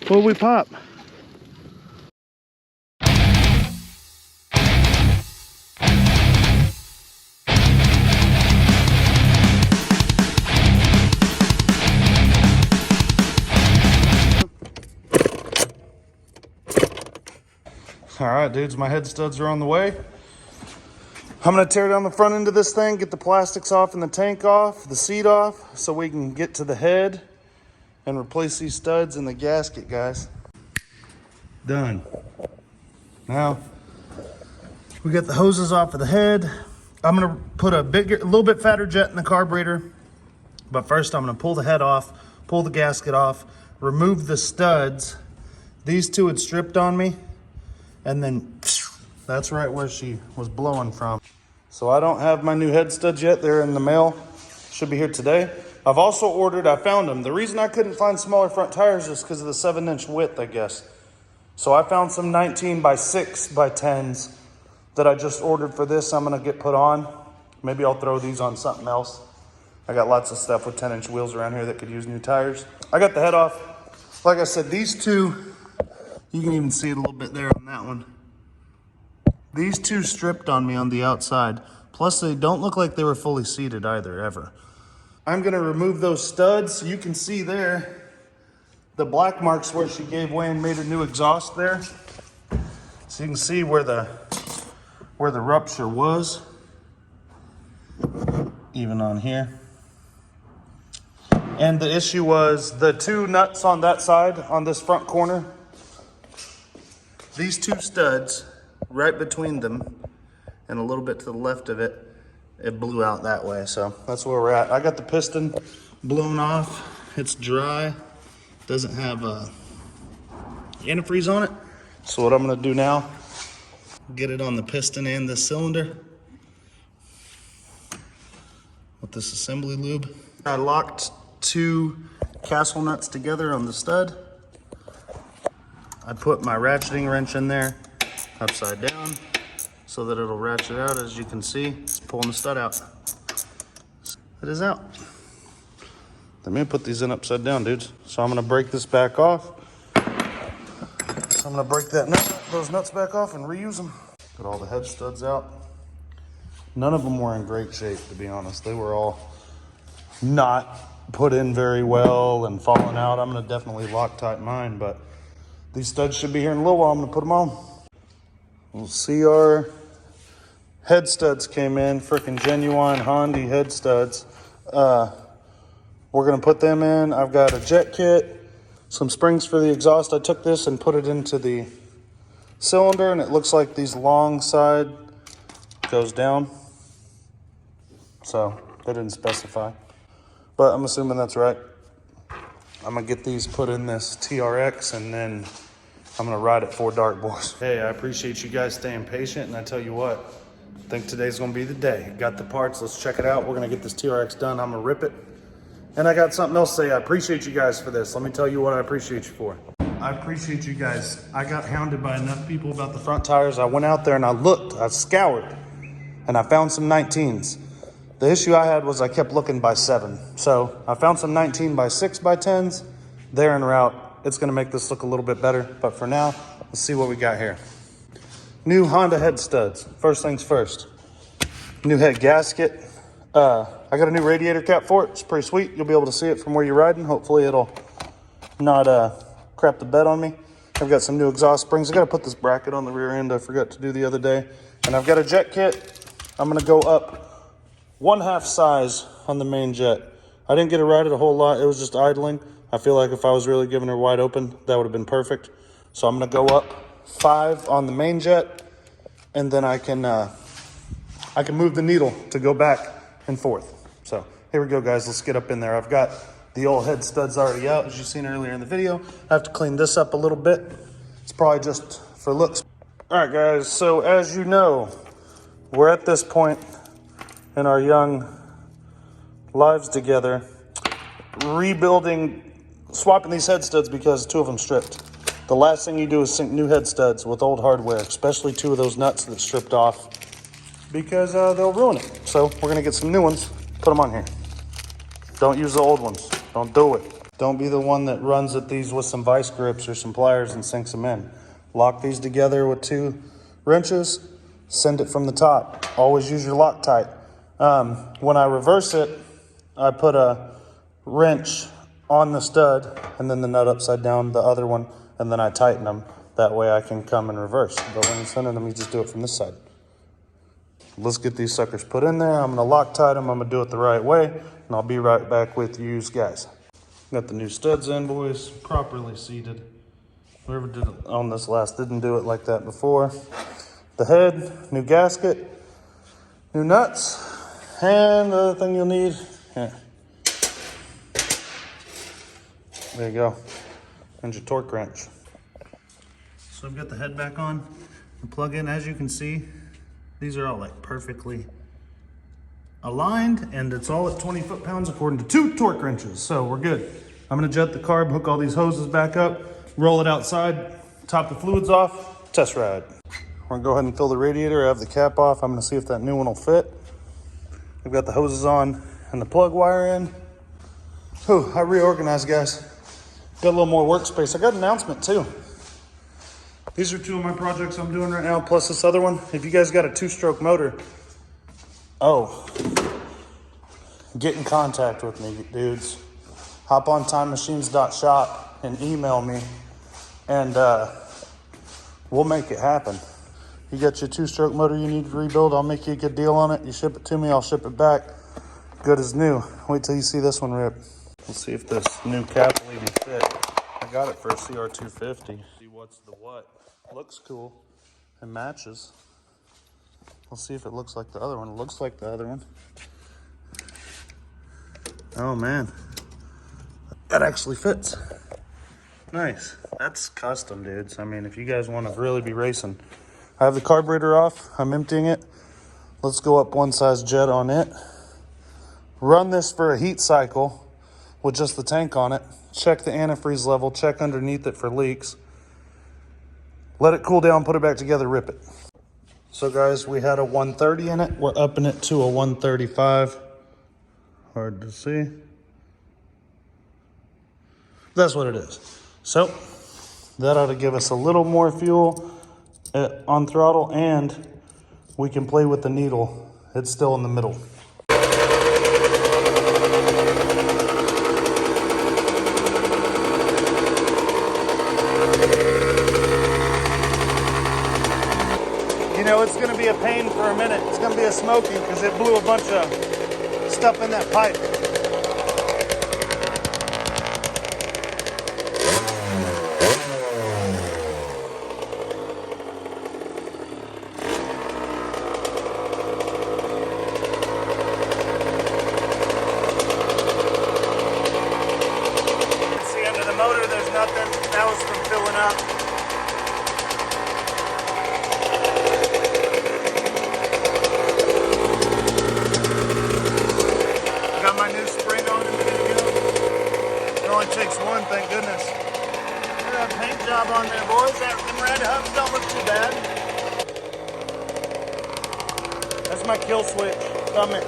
What'll we pop? All right, dudes, my head studs are on the way. I'm gonna tear down the front end of this thing, get the plastics off and the tank off, the seat off, so we can get to the head and replace these studs in the gasket, guys. Done. Now, we got the hoses off of the head. I'm gonna put a little bit fatter jet in the carburetor, but first I'm gonna pull the head off, pull the gasket off, remove the studs. These two had stripped on me, and then that's right where she was blowing from. So I don't have my new head studs yet. They're in the mail. Should be here today. I've also ordered, I found them. The reason I couldn't find smaller front tires is because of the 7-inch width, I guess. So I found some 19 by 6 by 10s that I just ordered for this. I'm gonna get put on. Maybe I'll throw these on something else. I got lots of stuff with 10-inch wheels around here that could use new tires. I got the head off. Like I said, these two, you can even see it a little bit there on that one. These two stripped on me on the outside. Plus they don't look like they were fully seated either, ever. I'm gonna remove those studs. So you can see there, the black marks where she gave way and made a new exhaust there. So you can see where the rupture was, even on here. And the issue was the two nuts on that side, on this front corner, these two studs, right between them and a little bit to the left of it, it blew out that way. So that's where we're at. I got the piston blown off. It's dry. Doesn't have antifreeze on it. So what I'm gonna do now, get it on the piston and the cylinder with this assembly lube. I locked two castle nuts together on the stud. I put my ratcheting wrench in there upside down so that it'll ratchet out. As you can see, it's pulling the stud out. It is out. Let me put these in upside down, dudes. So I'm gonna break this back off. So I'm gonna break those nuts back off and reuse them. Got all the head studs out. None of them were in great shape, to be honest. They were all not put in very well and falling out. I'm gonna definitely Loctite mine, but these studs should be here in a little while. I'm gonna put them on. We'll see. Our head studs came in, freaking genuine Honda head studs. We're gonna put them in. I've got a jet kit, some springs for the exhaust. I took this and put it into the cylinder, and it looks like these long side goes down. So they didn't specify, but I'm assuming that's right. I'm gonna get these put in this TRX, and then I'm gonna ride it 4 dark boys. Hey, I appreciate you guys staying patient, and I tell you what, I think today's gonna be the day. Got the parts, let's check it out. We're gonna get this TRX done. I'm gonna rip it. And I got something else to say. I appreciate you guys for this. Let me tell you what I appreciate you for. I appreciate you guys. I got hounded by enough people about the front tires. I went out there and I looked, I scoured, and I found some 19s. The issue I had was I kept looking by 7. So I found some 19 by 6 by 10s. They're en route. It's gonna make this look a little bit better. But for now, let's see what we got here. New Honda head studs. First things first. New head gasket. I got a new radiator cap for it. It's pretty sweet. You'll be able to see it from where you're riding. Hopefully it'll not crap the bed on me. I've got some new exhaust springs. I got to put this bracket on the rear end. I forgot to do the other day. And I've got a jet kit. I'm going to go up 1/2 size on the main jet. I didn't get to ride it a whole lot. It was just idling. I feel like if I was really giving her wide open, that would have been perfect. So I'm going to go up 5 on the main jet, and then I can move the needle to go back and forth. So here we go, guys. Let's get up in there. I've got the old head studs already out, as you've seen earlier in the video. I have to clean this up a little bit. It's probably just for looks. All right, guys. So as you know, we're at this point in our young lives together, swapping these head studs because 2 of them stripped. The last thing you do is sink new head studs with old hardware, especially 2 of those nuts that stripped off, because they'll ruin it. So we're gonna get some new ones, put them on here. Don't use the old ones, don't do it. Don't be the one that runs at these with some vice grips or some pliers and sinks them in. Lock these together with 2 wrenches, send it from the top. Always use your Loctite. When I reverse it, I put a wrench on the stud and then the nut upside down, the other one, and then I tighten them. That way I can come in reverse. But when you're sending them, you just do it from this side. Let's get these suckers put in there. I'm gonna Loctite them. I'm gonna do it the right way, and I'll be right back with you guys. Got the new studs in, boys, properly seated. Whoever did it on this last didn't do it like that before. The head, new gasket, new nuts, and the other thing you'll need, here. There you go, and your torque wrench. So I've got the head back on, the plug in. As you can see, these are all like perfectly aligned, and it's all at 20 foot-pounds according to 2 torque wrenches, so we're good. I'm gonna jet the carb, hook all these hoses back up, roll it outside, top the fluids off, test ride. We're gonna go ahead and fill the radiator. I have the cap off. I'm gonna see if that new one will fit. I've got the hoses on and the plug wire in. Whew, I reorganized, guys. Got a little more workspace. I got an announcement too. These are 2 of my projects I'm doing right now, plus this other one. If you guys got a 2-stroke motor, get in contact with me, dudes. Hop on timemachinesatvs and email me, and we'll make it happen. You got your 2-stroke motor you need to rebuild, I'll make you a good deal on it. You ship it to me, I'll ship it back. Good as new. Wait till you see this one rip. Let's see if this new cap will even fit. I got it for a CR250. See what's the what. Looks cool and matches. We'll see if it looks like the other one. It looks like the other one. Oh man, that actually fits. Nice. That's custom, dudes. I mean, if you guys want to really be racing. I have the carburetor off. I'm emptying it. Let's go up 1 size jet on it. Run this for a heat cycle with just the tank on it. Check the antifreeze level. Check underneath it for leaks. Let it cool down, put it back together, rip it. So guys, we had a 130 in it. We're upping it to a 135. Hard to see. That's what it is. So that ought to give us a little more fuel on throttle, and we can play with the needle. It's still in the middle. You know, it's going to be a pain for a minute. It's going to be a smoking because it blew a bunch of stuff in that pipe. It's the end of the motor. There's nothing. That was from filling up. Takes one, thank goodness. Look at that paint job on there, boys. That red hubs don't look too bad. That's my kill switch. Thumb it.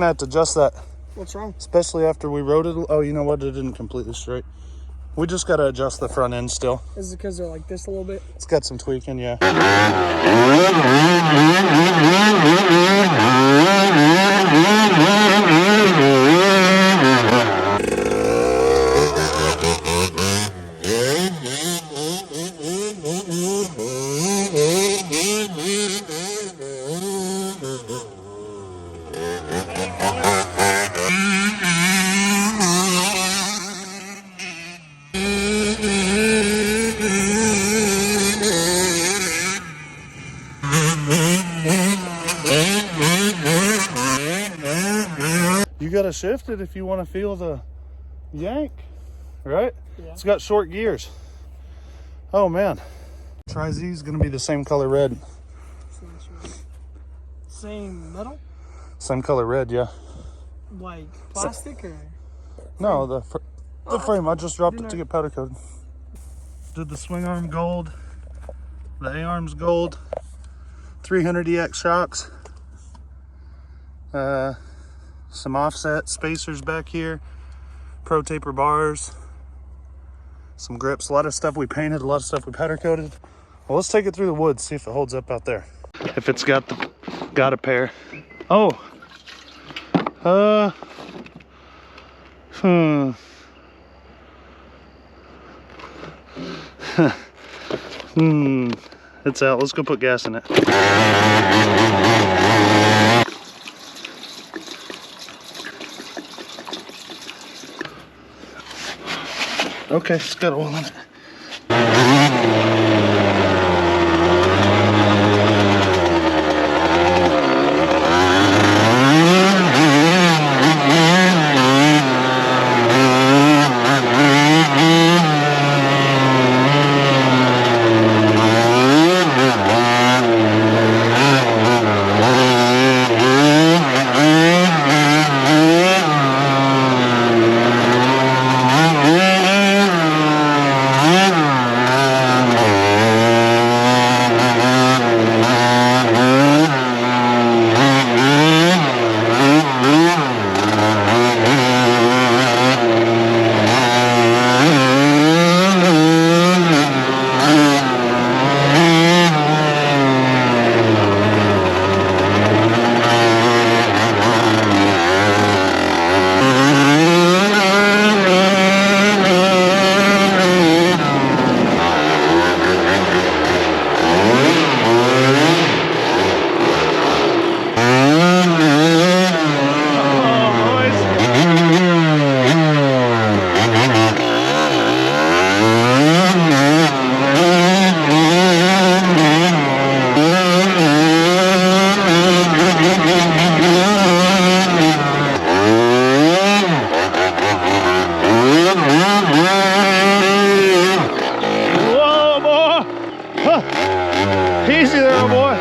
gonna have to adjust that. What's wrong? Especially after we rode it. Oh, you know what? It didn't completely straight. We just gotta adjust the front end still. Is it because they're like this a little bit? It's got some tweaking, yeah. You gotta shift it if you want to feel the yank, right? Yeah. It's got short gears. Oh man. Tri-Z is gonna be the same color red. Same metal? Same color red, yeah. Like plastic or? No, the frame. I just dropped it to get powder coated. Did the swing arm gold, the A-arm's gold, 300EX shocks, some offset spacers back here, pro taper bars, some grips, a lot of stuff we painted, a lot of stuff we powder coated. Well, let's take it through the woods, see if it holds up out there. If it's got a pair. Oh, it's out. Let's go put gas in it. Okay, it's got oil in it. Easy there, boy.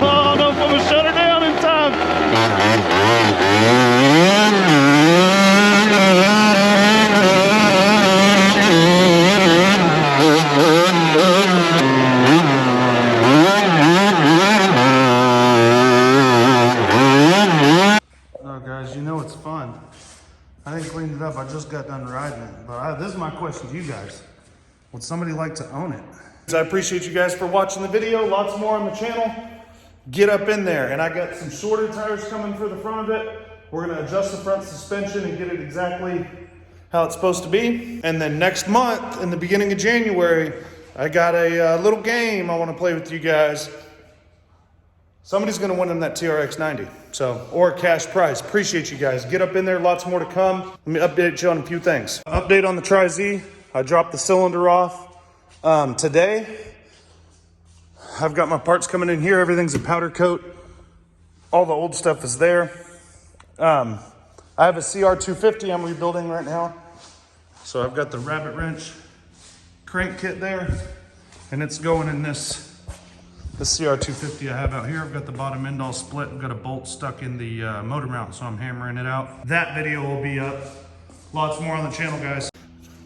Oh, don't put me shut her down in time. Guys, you know it's fun. I didn't clean it up. I just got done riding it. But this is my question to you guys. Would somebody like to own it? I appreciate you guys for watching the video. Lots more on the channel. Get up in there. And I got some shorter tires coming for the front of it. We're going to adjust the front suspension and get it exactly how it's supposed to be. And then next month, in the beginning of January, I got a little game I want to play with you guys. Somebody's going to win them that TRX90, or a cash prize. Appreciate you guys. Get up in there. Lots more to come. Let me update you on a few things. Update on the Tri-Z. I dropped the cylinder off today. I've got my parts coming in here. Everything's a powder coat. All the old stuff is there. I have a CR250 I'm rebuilding right now. So I've got the rabbit wrench crank kit there, and it's going in this The CR250 I have out here, I've got the bottom end all split. I've got a bolt stuck in the motor mount, so I'm hammering it out. That video will be up. Lots more on the channel, guys.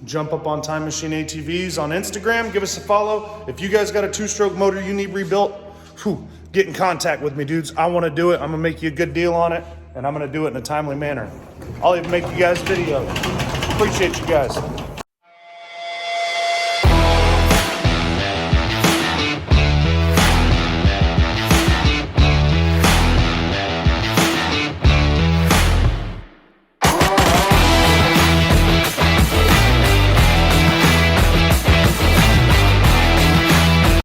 Jump up on Time Machine ATVs on Instagram. Give us a follow. If you guys got a 2-stroke motor you need rebuilt, get in contact with me, dudes. I want to do it. I'm going to make you a good deal on it, and I'm going to do it in a timely manner. I'll even make you guys videos. Appreciate you guys.